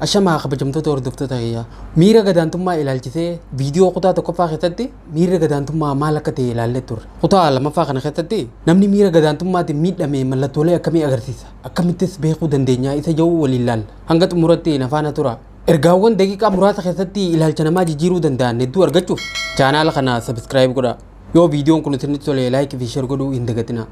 Ashamaa kabajamtoota hordoftoota kiyyaa miira gadaantummaa ilaalchisee viidiyoo kutaa tokkoffaa keessatti miira gadaantummaa maal akka ta'e ilaallee turre. Kutaa lammaffaa kana keessatti namni miira gadaantummaatiin miidhame mallattoolee akkamii agarsiisa? Akkamittis beekuu dandeenya isa jedhu waliin ilaalla. Hanga xumuratti na faana tura. Ergaawwan daqiiqaa muraasa keessatti ilaalcha namaa jijjiiruu danda'an hedduu argachuuf chaanaala kana subscribe godhaa. Yoo viidiyoon kun isinitti tole like fi share godhuu hin dagatinaa.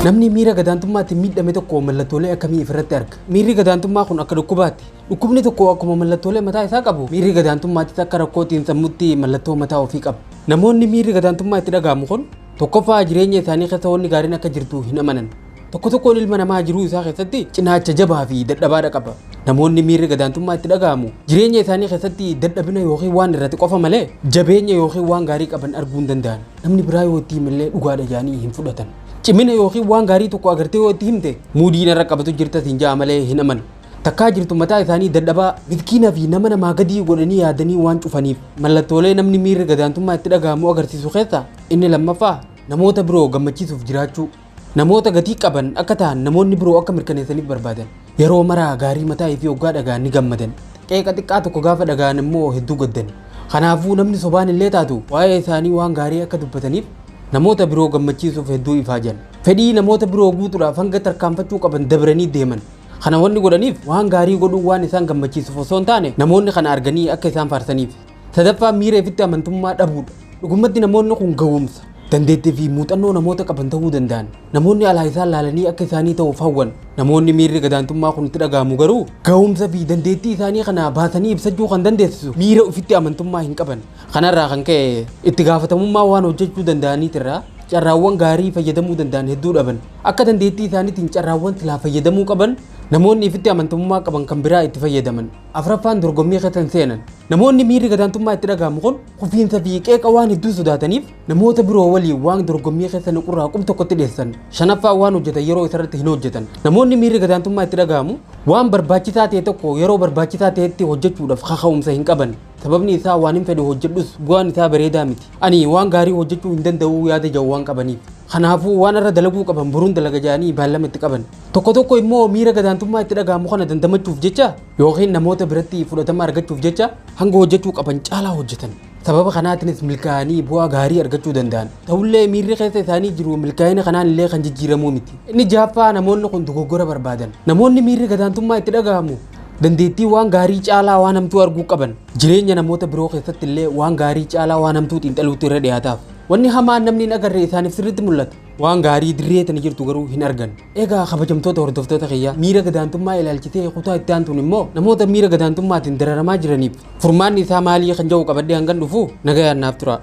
Namni miira gadaantummaatiin miidhame tokko mallattoolee akkamii ofirratti arga? Miirri gadaantummaa kun akka dhukkubaatti. Dhukkubni tokko akkuma mallattoolee mataa isaa qabu, miirri gadaantummaattis akka rakkootiin sammuutti mallattoo mataa ofii qaba. Namoonni miirri gadaantummaa itti dhagahamu kun tokkoffaa jireenya isaanii keessa wanni gaariin akka jirtu hin amanan. Tokkoon ilma namaa jiruu isaa keessatti cinaacha jabaa fi dadhabaadha qaba. Namoonni miirri gadaantummaa itti dhagahamu jireenya isaanii keessatti dadhabina yookiin waan irratti qofa malee jabeenya yookiin waan gaarii qaban arguu hin danda'an. Namni biraa yoo itti himallee dhugaadha jedhanii hin fudhatan. Cimina yookiin waan gaarii tokko agartee yoo itti himte muudii irra qabatu jirta siin ja'a malee hin amanu. Takkaa jirtu mataa isaanii dadhabaa miskiina fi nama namaa gadii godhanii yaadanii waan cufaniif. Mallattoolee namni miirri gadaantummaa itti dhagahamu agarsiisu keessaa inni lammaffaa namoota biroo gammachiisuuf jiraachuu. Namoota gatii qaban akka ta'an namoonni biroo akka mirkaneessaniif barbaadan. Yeroo maraa gaarii mataa fi hoggaa dhagaan ni gammadan. Qeeqa xiqqaa tokko gaafa dhagaan immoo hedduu gaddan. Kanaafuu namni sobaan illee taatu waa'ee isaanii waan gaarii akka dubbataniif namoota biroo gammachiisuuf hedduu ifaajan. Fedhii namoota biroo guutuudhaaf hanga tarkaanfachuu qaban dabranii deeman. Kana wanni godhaniif waan gaarii godhuu waan isaan gammachiisuuf osoo hin taane namoonni kana arganii akka isaan faarsaniif. Sadaffaa miira ofitti amantummaa dhabuudha. Dhugumatti namoonni kun gowwoomsa. Dandeettii fi muuxannoo namoota qaban ta'uu danda'an. Namoonni alaa isaan laalanii akka isaanii ta'uuf hawwan. Namoonni miirri gadaantummaa kun itti dhagahamu garuu ga'umsa fi dandeettii isaanii kana baasanii ibsachuu kan dandeessisu miira ofitti amantummaa hin qaban. Kanarraa kan ka'e itti gaafatamummaa waan hojjechuu danda'aniitirraa carraawwan gaarii fayyadamuu danda'an hedduu dhaban. Akka dandeettii isaaniitiin carraawwan silaa fayyadamuu qaban namoonni ofitti amantummaa qaban kan biraa itti fayyadaman. Afraffaan dorgommii keessa hin seenan. Namoonni miirri gadaantummaa itti dhagahamu kun kufiinsa fi qeeqa waan hedduu sodaataniif namoota biroo waliin waan dorgommii keessa naqurraa qub tokkotti dhiyeessan. Shanaffaa waan hojjetan yeroo isarratti hin hojjetan. Namoonni miirri gadaantummaa itti dhagahamu waan barbaachisaa ta'e tokko yeroo barbaachisaa ta'etti hojjechuudhaaf kaka'umsa hin qaban. Sababni isaa waan hin fedhe hojjedhus bu'aan isaa bareedaa miti. Ani waan gaarii hojjechuu hin danda'u yaada jedhu waan qabaniif. Kanaafuu waan irra dalaguu qaban boruun dalaga jedhanii baallama itti qaban. Tokko immoo miira gadaantummaa itti dhagahamu kana dandamachuuf jecha yookiin namoota biratti fudhatama argachuuf jecha hanga hojjechuu qaban caalaa hojjetan. Sababa kanaatiinis milkaa'anii bu'aa gaarii argachuu danda'an. Ta'ullee miirri keessa isaanii jiru milkaa'ina kanaan illee kan jijjiiramuu miti. Inni jaaffaa namoonni kun dogoggora barbaadan. Namoonni miirri gadaantummaa itti dhagahamu dandeettii waan gaarii caalaa waan hamtuu arguu qaban. Jireenya namoota biroo keessatti illee waan gaarii caalaa waan hamtuu xiinxaluutu irra dhiyaataaf. Wanni hamaan namni hin agarre isaaniif sirriitti mul'ata. Waan gaarii dirree tana jirtu garuu hin argan. Egaa kabajamtoota hordoftoota kiyyaa miira gadaantummaa ilaalchitee kutaa itti aantuun immoo namoota miira gadaantummaatiin dararamaa jiraniif furmaanni isaa maalii kan jedhu qabadhee hangan dhufu nagayaan naaf tura.